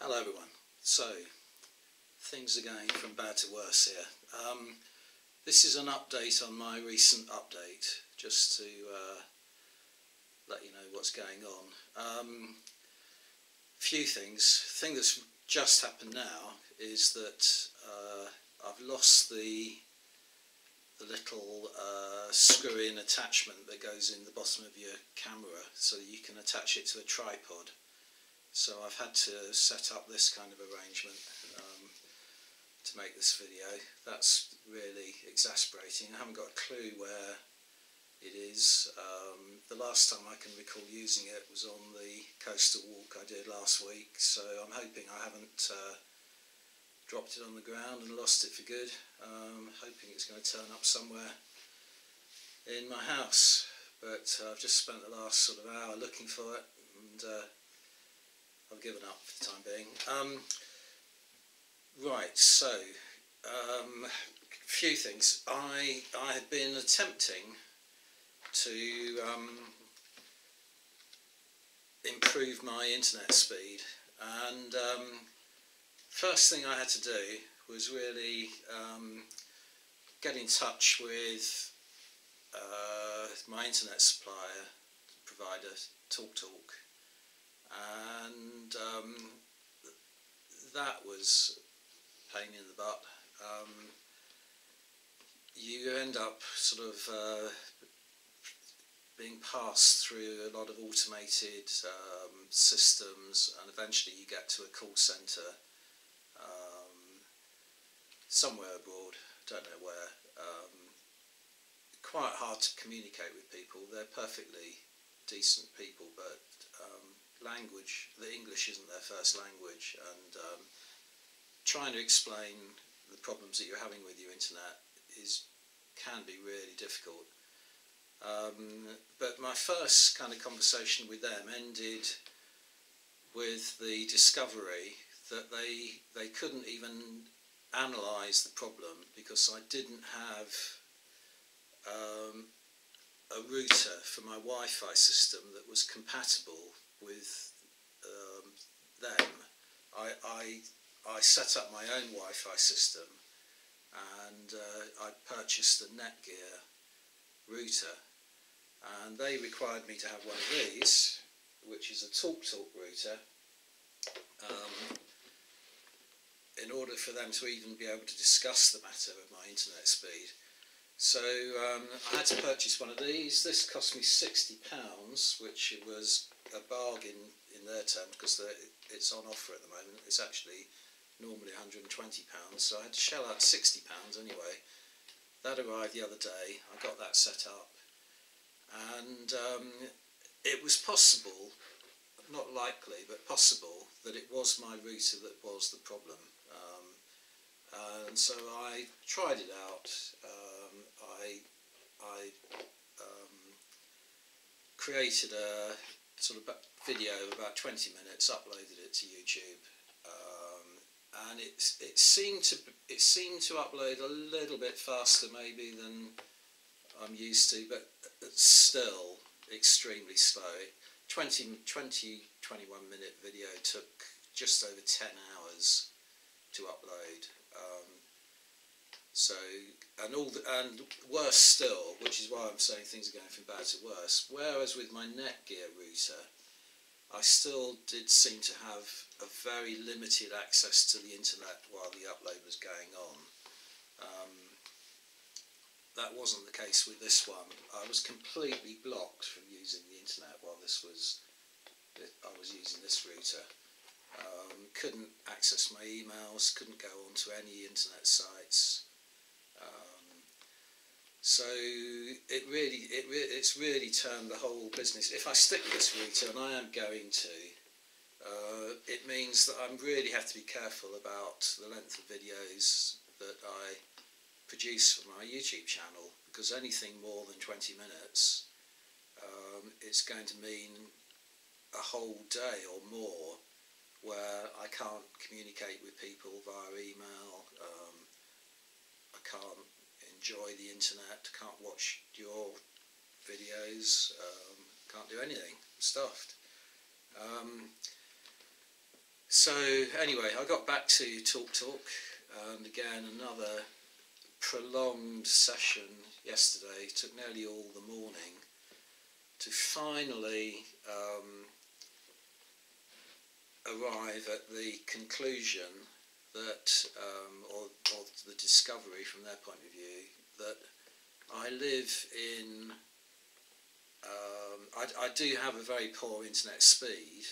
Hello everyone. So, things are going from bad to worse here. This is an update on my recent update, just to let you know what's going on. Few things. The thing that's just happened now is that I've lost the little screw-in attachment that goes in the bottom of your camera so that you can attach it to a tripod. So I've had to set up this kind of arrangement to make this video. That's really exasperating. I haven't got a clue where it is. The last time I can recall using it was on the coastal walk I did last week, so I'm hoping I haven't dropped it on the ground and lost it for good. Hoping it's going to turn up somewhere in my house, but I've just spent the last sort of hour looking for it, and I've given up for the time being. Right, so a few things. I had been attempting to improve my internet speed, and first thing I had to do was really get in touch with my internet supplier, provider, TalkTalk, and that was a pain in the butt. You end up sort of being passed through a lot of automated systems, and eventually you get to a call centre somewhere abroad, don't know where. Quite hard to communicate with people. They're perfectly decent people, but the English isn't their first language, and trying to explain the problems that you're having with your internet can be really difficult. But my first kind of conversation with them ended with the discovery that they couldn't even analyse the problem because I didn't have a router for my Wi-Fi system that was compatible with them. I set up my own Wi-Fi system, and I purchased a Netgear router, and they required me to have one of these, which is a TalkTalk router, in order for them to even be able to discuss the matter of my internet speed. So I had to purchase one of these. This cost me £60, which was a bargain in their terms because it's on offer at the moment. It's actually normally £120, so I had to shell out £60 anyway. That arrived the other day. I got that set up, and it was possible, not likely, but possible, that it was my router that was the problem. And so I tried it out. I created a sort of video of about 20 minutes, uploaded it to YouTube, and it seemed to upload a little bit faster maybe than I'm used to, but it's still extremely slow. 21 minute video took just over 10 hours to upload. And worse still, which is why I'm saying things are going from bad to worse, whereas with my Netgear router I still did seem to have a very limited access to the internet while the upload was going on. That wasn't the case with this one. I was completely blocked from using the internet while I was using this router. Couldn't access my emails, couldn't go onto any internet sites. So it's really turned the whole business. If I stick with this router, and I am going to, it means that I really have to be careful about the length of videos that I produce for my YouTube channel, because anything more than 20 minutes, it's going to mean a whole day or more where I can't communicate with people via email. I can't enjoy the internet, can't watch your videos, can't do anything. I'm stuffed. So anyway, I got back to TalkTalk, and again another prolonged session yesterday. It took nearly all the morning to finally arrive at the conclusion that, or the discovery from their point of view, that I live in, I do have a very poor internet speed.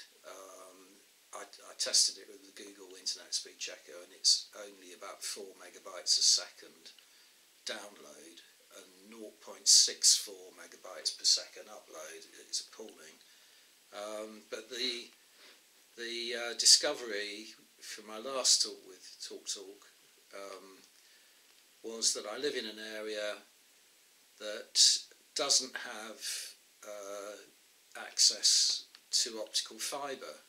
I tested it with the Google Internet Speed Checker, and it's only about 4 megabytes a second download and 0.64 megabytes per second upload. It's appalling. But the discovery from my last talk with TalkTalk was that I live in an area that doesn't have access to optical fibre,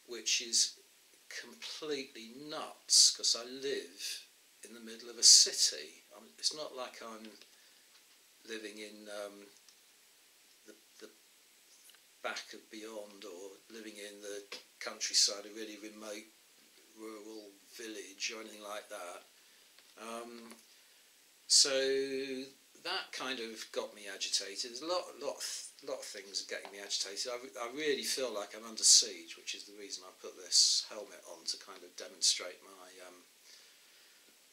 which is completely nuts because I live in the middle of a city. It's not like I'm living in the back of beyond, or living in the countryside, a really remote rural village or anything like that. So that kind of got me agitated. There's a lot of things getting me agitated. I really feel like I'm under siege, which is the reason I put this helmet on, to kind of demonstrate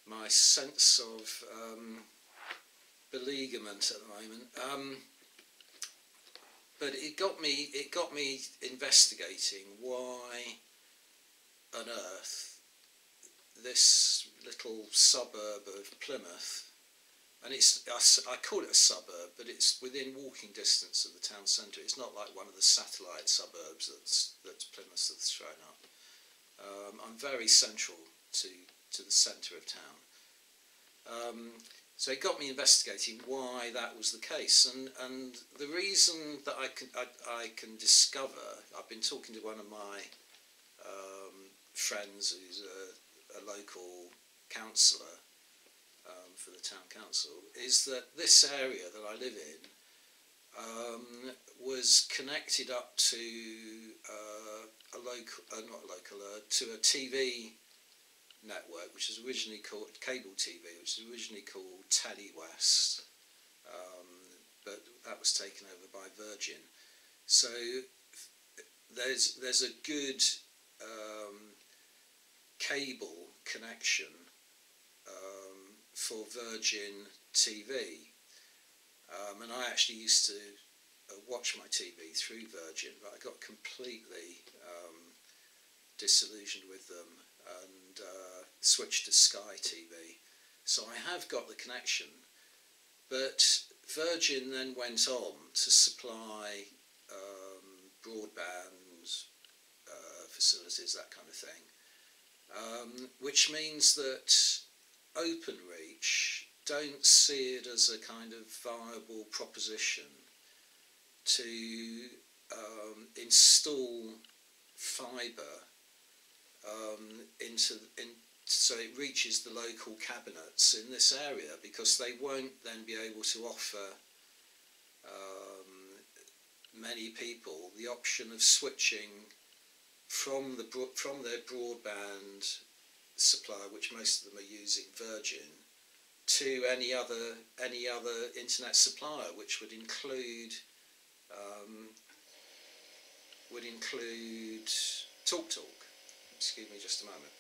my sense of beleaguerment at the moment. But it got me investigating why on earth this little suburb of Plymouth, and I call it a suburb, but it's within walking distance of the town centre. It's not like one of the satellite suburbs that's Plymouth that's thrown up. I'm very central to the centre of town. So it got me investigating why that was the case, and the reason that I can discover. I've been talking to one of my friends who's a local councillor for the town council, is that this area that I live in was connected up to to a TV network, which is originally called cable TV, which is originally called Telly West, but that was taken over by Virgin. So there's a good cable connection for Virgin TV, and I actually used to watch my TV through Virgin, but I got completely disillusioned with them and switched to Sky TV. So I have got the connection, but Virgin then went on to supply broadband facilities, that kind of thing, which means that Openreach don't see it as a kind of viable proposition to install fibre so it reaches the local cabinets in this area, because they won't then be able to offer many people the option of switching from their broadband supplier, which most of them are using Virgin, to any other internet supplier, which would include TalkTalk. Excuse me just a moment.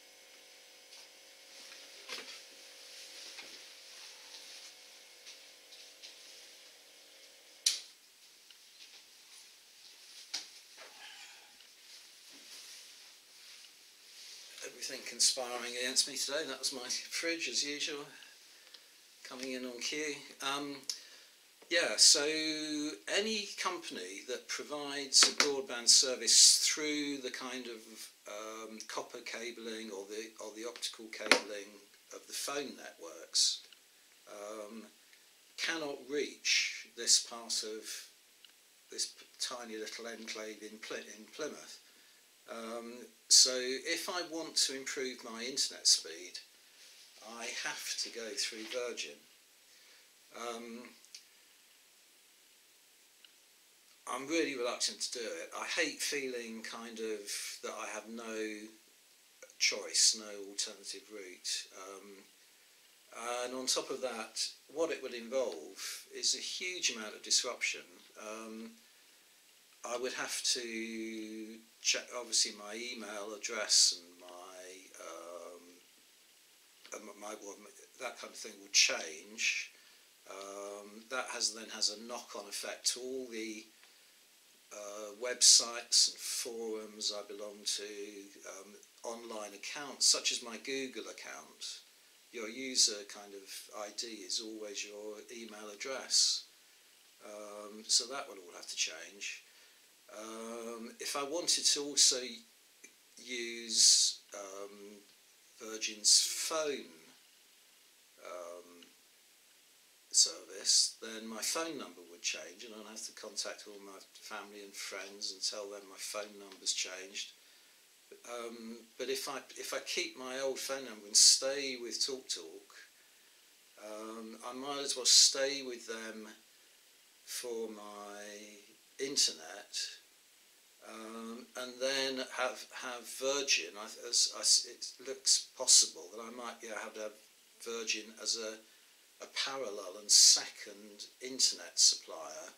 Everything conspiring against me today. That was my fridge, as usual, coming in on cue. Yeah, so any company that provides a broadband service through the kind of copper cabling or the optical cabling of the phone networks cannot reach this part of this tiny little enclave in Plymouth. So if I want to improve my internet speed, I have to go through Virgin. I'm really reluctant to do it. I hate feeling kind of that I have no choice, no alternative route. And on top of that, what it would involve is a huge amount of disruption. I would have to check, obviously, my email address and that kind of thing will change. That then has a knock-on effect to all the websites and forums I belong to, online accounts such as my Google account. Your user kind of ID is always your email address, so that would all have to change. If I wanted to also use Virgin's phone service, then my phone number would change, and I'd have to contact all my family and friends and tell them my phone number's changed. But if I keep my old phone number and stay with TalkTalk, I might as well stay with them for my internet, and then have Virgin. It looks possible that I might have to have Virgin as a parallel and second internet supplier,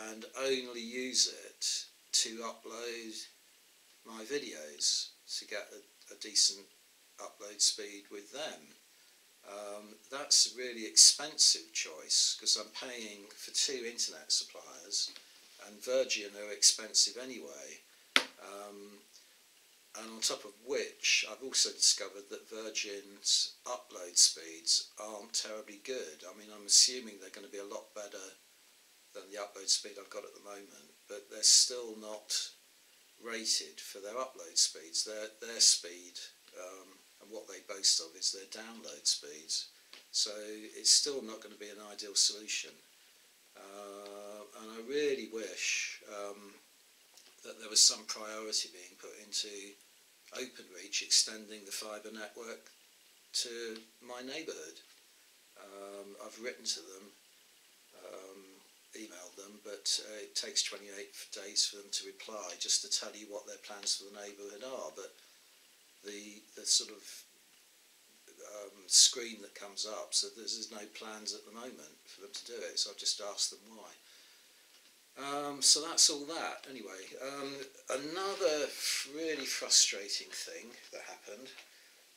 and only use it to upload my videos to get a decent upload speed with them. That's a really expensive choice because I'm paying for 2 internet suppliers, and Virgin are expensive anyway. And on top of which, I've also discovered that Virgin's upload speeds aren't terribly good. I mean, I'm assuming they're going to be a lot better than the upload speed I've got at the moment, but they're still not rated for their upload speeds. Their speed and what they boast of is their download speeds. So it's still not going to be an ideal solution. And I really wish that there was some priority being put into Openreach extending the fibre network to my neighbourhood. I've written to them, emailed them, but it takes 28 days for them to reply, just to tell you what their plans for the neighbourhood are. But the sort of screen that comes up, so there's no plans at the moment for them to do it, so I've just asked them why. So that's all that. Anyway, another really frustrating thing that happened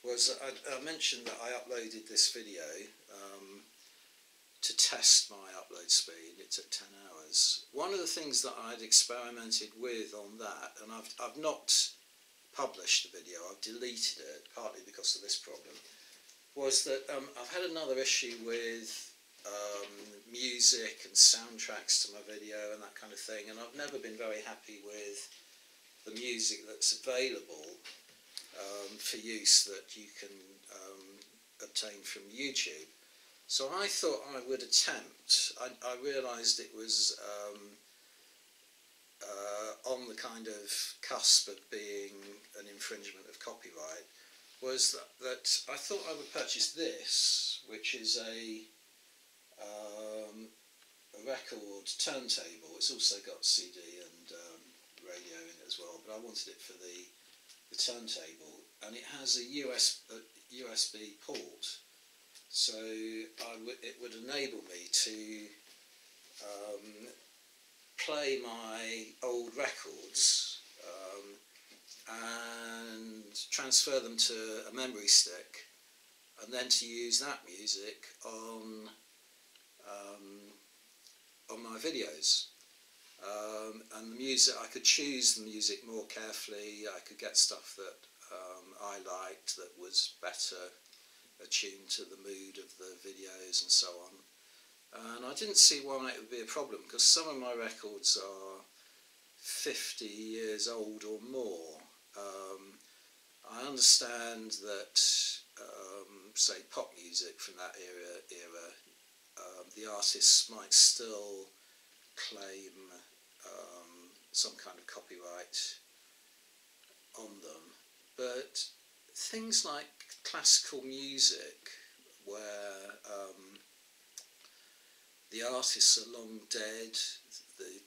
was I mentioned that I uploaded this video to test my upload speed. It took 10 hours. One of the things that I'd experimented with on that, and I've not published the video, I've deleted it, partly because of this problem, was that I've had another issue with music and soundtracks to my video and that kind of thing, and I've never been very happy with the music that's available for use that you can obtain from YouTube. So I thought I would attempt, I realised it was on the kind of cusp of being an infringement of copyright, was that I thought I would purchase this, which is a record turntable. It's also got CD and radio in it as well, but I wanted it for the turntable, and it has a USB port, so it would enable me to play my old records and transfer them to a memory stick, and then to use that music on my videos. And the music, I could choose the music more carefully. I could get stuff that I liked, that was better attuned to the mood of the videos and so on. And I didn't see why it would be a problem, because some of my records are 50 years old or more. I understand that, say, pop music from that era, the artists might still claim some kind of copyright on them, but things like classical music, where the artists are long dead, the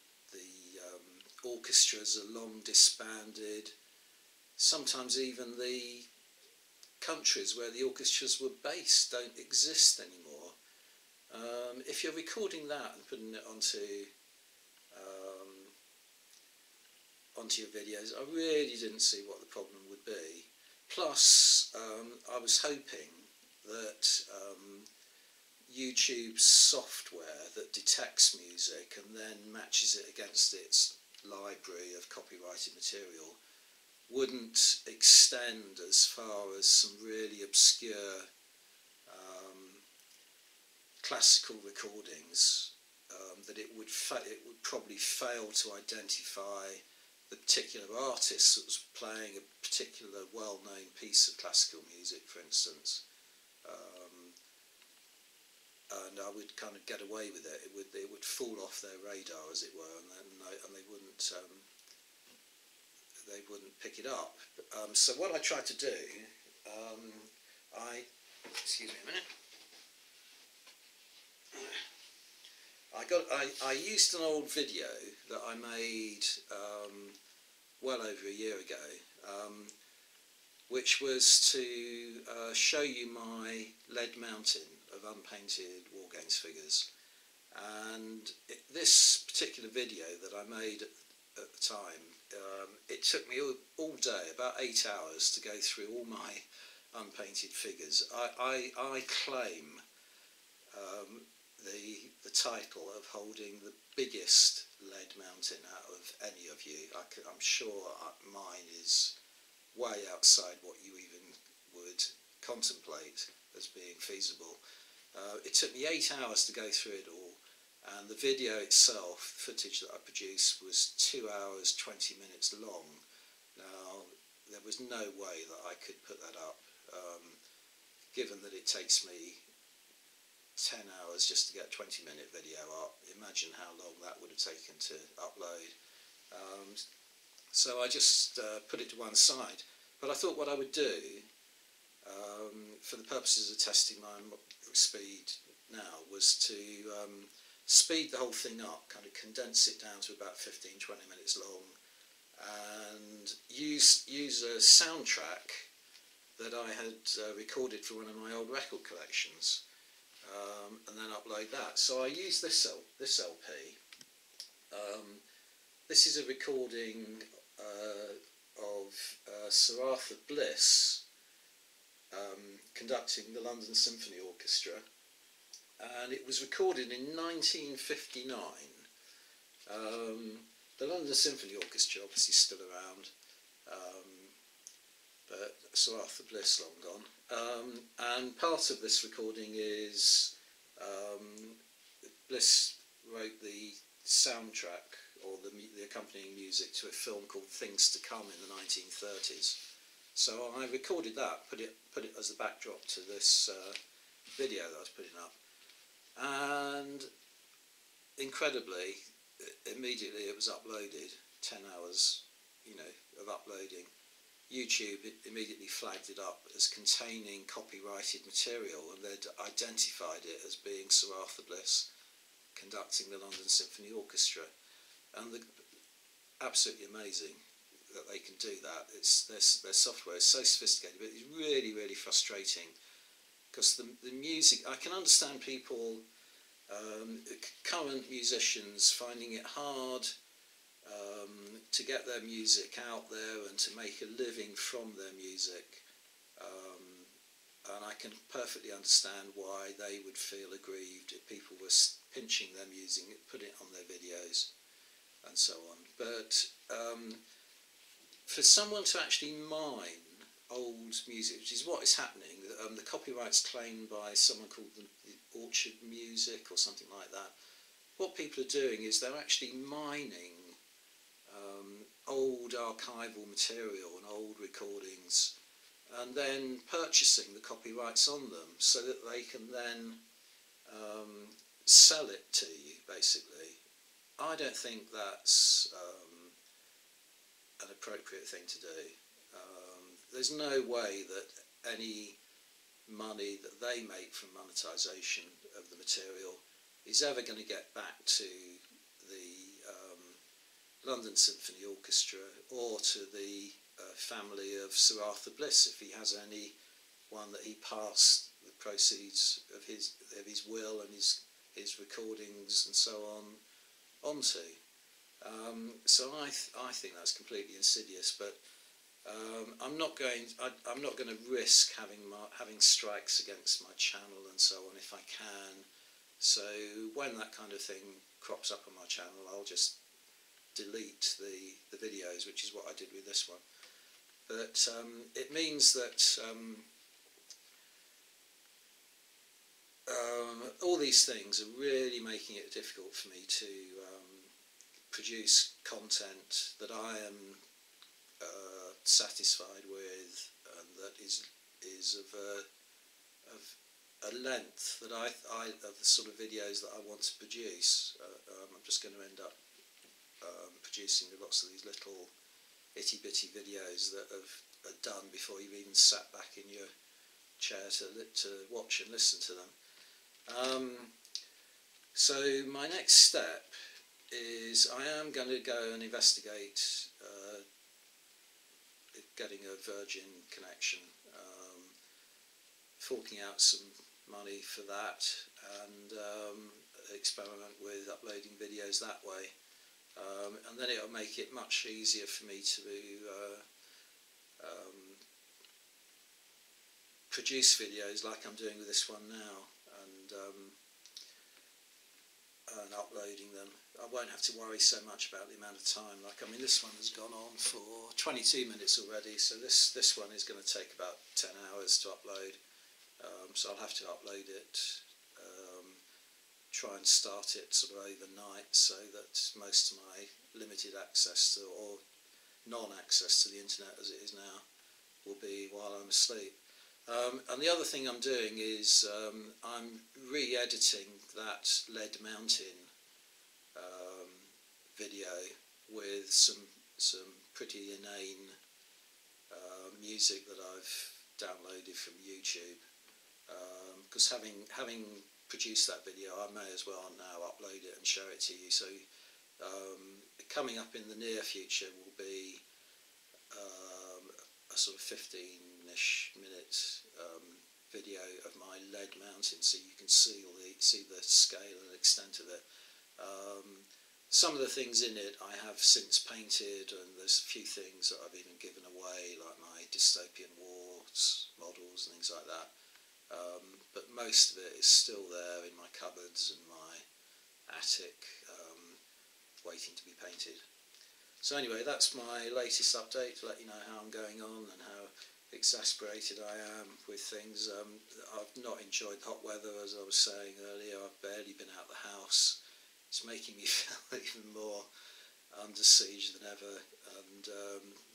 orchestras are long disbanded. Sometimes even the countries where the orchestras were based don't exist anymore. If you're recording that and putting it onto your videos, I really didn't see what the problem would be. Plus, I was hoping that YouTube's software that detects music and then matches it against its library of copyrighted material wouldn't extend as far as some really obscure classical recordings, that it would probably fail to identify the particular artist that was playing a particular well-known piece of classical music, for instance, and I would kind of get away with it. It would fall off their radar, as it were, and they wouldn't pick it up. So what I tried to do, excuse me a minute. I used an old video that I made well over a year ago, which was to show you my lead mountain of unpainted Wargames figures. And this particular video that I made at the time, it took me all day, about 8 hours, to go through all my unpainted figures. I claim the title of holding the biggest lead mountain out of any of you. I'm sure mine is way outside what you even would contemplate as being feasible. It took me 8 hours to go through it all, and the video itself, footage that I produced, was 2 hours 20 minutes long. Now, there was no way that I could put that up, given that it takes me 10 hours just to get a 20-minute video up. Imagine how long that would have taken to upload. So I just put it to one side. But I thought what I would do, for the purposes of testing my speed now, was to speed the whole thing up, kind of condense it down to about 15-20 minutes long, and use a soundtrack that I had recorded for one of my old record collections, and then upload that. So I used this LP. This is a recording of Sir Arthur Bliss conducting the London Symphony Orchestra, and it was recorded in 1959. The London Symphony Orchestra obviously still around, but Sir Arthur Bliss long gone. And part of this recording is Bliss wrote the soundtrack, or the accompanying music, to a film called Things to Come in the 1930s. So I recorded that, put it as the backdrop to this video that I was putting up, and incredibly, immediately it was uploaded. 10 hours, of uploading. YouTube immediately flagged it up as containing copyrighted material, and they'd identified it as being Sir Arthur Bliss conducting the London Symphony Orchestra. And absolutely amazing that they can do that. Their software is so sophisticated, but it's really, really frustrating, because the music, I can understand people, current musicians, finding it hard to get their music out there and to make a living from their music, and I can perfectly understand why they would feel aggrieved if people were pinching their music, put it on their videos and so on. But for someone to actually mine old music, which is what is happening, the copyright's claimed by someone called the Orchard Music or something like that. What people are doing is they're actually mining old archival material and old recordings, and then purchasing the copyrights on them so that they can then sell it to you, basically. I don't think that's an appropriate thing to do. There's no way that any money that they make from monetisation of the material is ever going to get back to London Symphony Orchestra, or to the family of Sir Arthur Bliss, if he has any one that he passed the proceeds of his will and his recordings and so on onto. So I think that's completely insidious, but I'm not going to risk having strikes against my channel and so on if I can. So when that kind of thing crops up on my channel, I'll just delete the videos, which is what I did with this one. But it means that all these things are really making it difficult for me to produce content that I am satisfied with and that is of a length that I of the sort of videos that I want to produce. I'm just going to end up producing lots of these little itty bitty videos that are done before you've even sat back in your chair to watch and listen to them. So my next step is I am going to go and investigate getting a Virgin connection, forking out some money for that, and experiment with uploading videos that way. And then it'll make it much easier for me to produce videos like I'm doing with this one now, and uploading them. I won't have to worry so much about the amount of time. Like, I mean, this one has gone on for 22 minutes already, so this one is going to take about 10 hours to upload. So I'll have to upload it, try and start it sort of overnight, so that most of my limited access to, or non-access to the internet as it is now, will be while I'm asleep. And the other thing I'm doing is I'm re-editing that Lead Mountain video with some pretty inane music that I've downloaded from YouTube. Because having produced that video, I may as well now upload it and show it to you. So coming up in the near future will be a sort of 15-ish minute video of my Lead Mountain, so you can see the scale and extent of it. Some of the things in it I have since painted, and there's a few things that I've even given away, like my dystopian wars models and things like that. But most of it is still there in my cupboards and my attic, waiting to be painted. So anyway, that's my latest update to let you know how I'm going on and how exasperated I am with things. I've not enjoyed the hot weather, as I was saying earlier. I've barely been out of the house. It's making me feel even more under siege than ever, and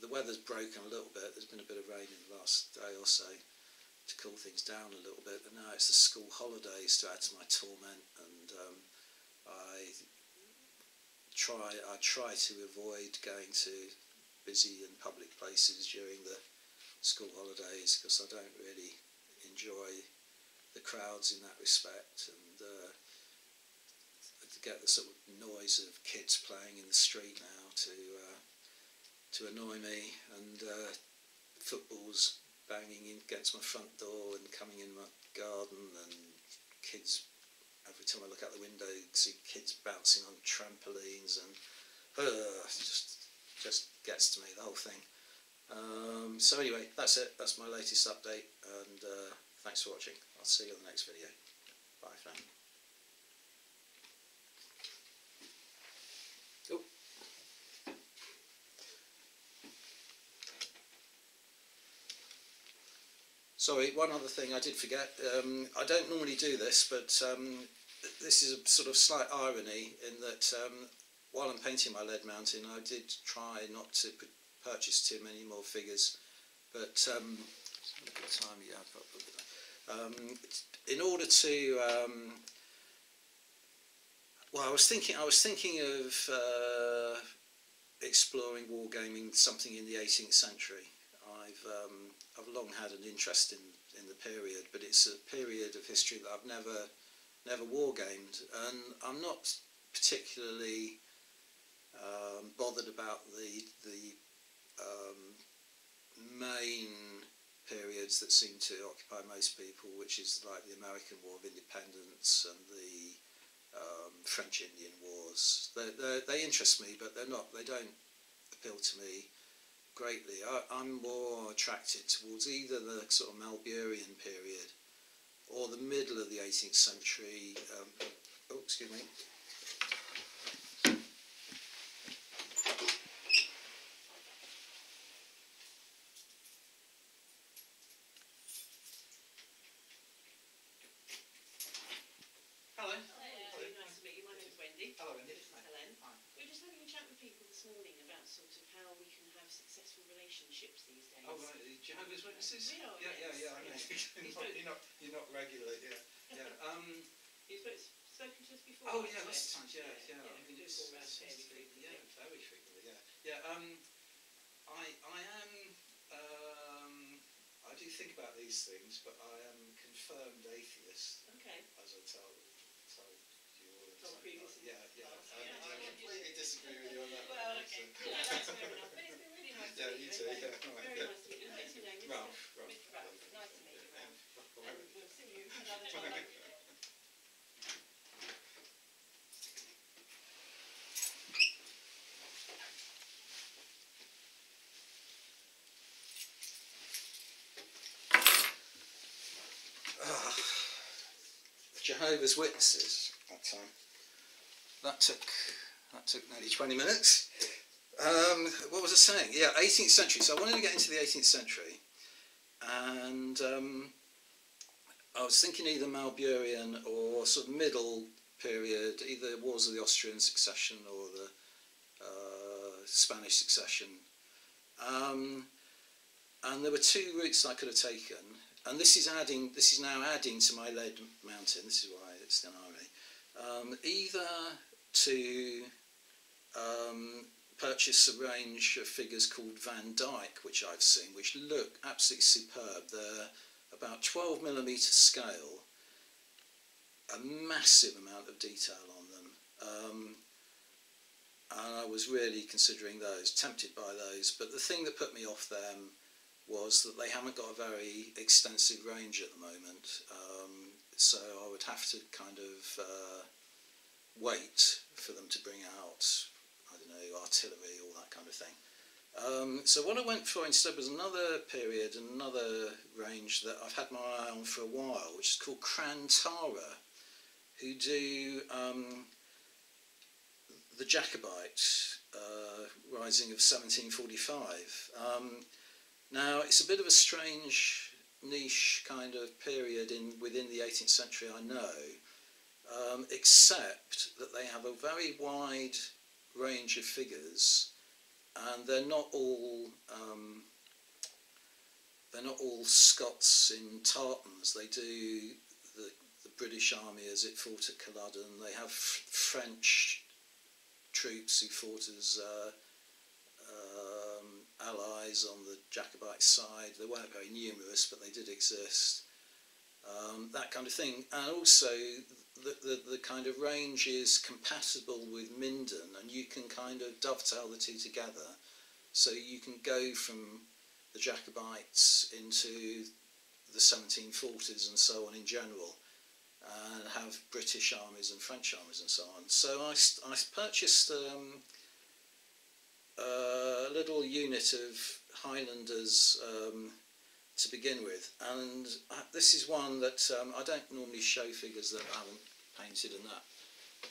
the weather's broken a little bit. There's been a bit of rain in the last day or so to cool things down a little bit, but now it's the school holidays to add to my torment, and I try to avoid going to busy and public places during the school holidays, because I don't really enjoy the crowds in that respect, and to get the sort of noise of kids playing in the street now to annoy me, and footballs banging in against my front door and coming in my garden, and kids, every time I look out the window, you see kids bouncing on trampolines, and just gets to me, the whole thing. So anyway, that's it. That's my latest update, and thanks for watching. I'll see you on the next video. Bye for now. Oh. Sorry, one other thing I did forget. I don't normally do this, but this is a sort of slight irony in that while I'm painting my Lead Mountain, I did try not to purchase too many more figures, but look at the time. Yeah, in order to well, I was thinking of exploring wargaming, something in the 18th century. I've long had an interest in the period, but it's a period of history that I've never wargamed, and I'm not particularly bothered about the main periods that seem to occupy most people, which is like the American War of Independence and the French-Indian Wars. They interest me, but they don't appeal to me greatly. I'm more attracted towards either the sort of Malburian period or the middle of the 18th century. Oh, excuse me. Hello. Hello, nice to meet you. My name's Wendy. Hello, Wendy. This is Helen. Hi. We were just having a chat with people this morning about sort of how we can have successful relationships these days. Oh, right, the Jehovah's Witnesses? We are, Yeah, yes. I know. You're not regular, yeah. You've spoken to us before? Oh, yeah, lots of times, yeah. I mean, do call around fairly frequently. Yeah, very frequently, yeah. I do think about these things, but I am a confirmed atheist, Okay. as I told you all. Told previously. Yeah. Yeah. I completely disagree with you on that. Well, okay. Yeah, that's fair enough. But it's been really nice to meet you. You too, anyway. yeah. Right, Very yeah. nice to meet you. What's your name? Ralph. Mr. Ralph. Nice to meet you, Ralph. Yeah. And we'll see you another time. Jehovah's Witnesses that time. That took nearly 20 minutes. What was I saying? Yeah, 18th century. So I wanted to get into the 18th century, and I was thinking either Malburian or sort of middle period, either Wars of the Austrian Succession or the Spanish Succession. And there were two routes I could have taken. And this is now adding to my lead mountain. This is why it's an irony. Either to purchase a range of figures called Van Dyck, which I've seen, which look absolutely superb. They're about 12mm scale, a massive amount of detail on them. And I was really considering those, tempted by those. But the thing that put me off them was that they haven't got a very extensive range at the moment, so I would have to kind of wait for them to bring out, I don't know, artillery, all that kind of thing. So what I went for instead was another period, another range that I've had my eye on for a while, which is called Krantara, who do the Jacobite rising of 1745. Now, it's a bit of a strange niche kind of period within the 18th century, I know, except that they have a very wide range of figures, and they're not all Scots in tartans. They do the British army as it fought at Culloden. They have French troops who fought as allies on the Jacobite side. They weren't very numerous, but they did exist. That kind of thing. And also the kind of range is compatible with Minden, and you can kind of dovetail the two together. So you can go from the Jacobites into the 1740s and so on in general, and have British armies and French armies and so on. So I purchased a little unit of Highlanders to begin with, and this is one that I don't normally show figures that I haven't painted and that,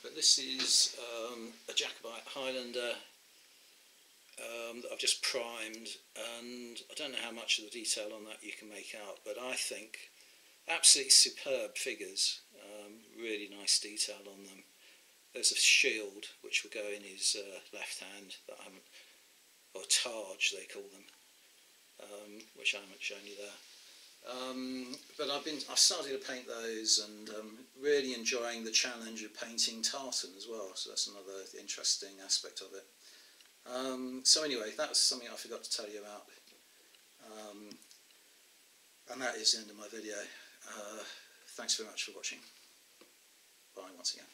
but this is a Jacobite Highlander that I've just primed, and I don't know how much of the detail on that you can make out, but I think absolutely superb figures, really nice detail on them. There's a shield which will go in his left hand that I haven't, or Taj they call them, which I haven't shown you there. But I've started to paint those, and really enjoying the challenge of painting tartan as well. So that's another interesting aspect of it. So anyway, that was something I forgot to tell you about, and that is the end of my video. Thanks very much for watching. Bye once again.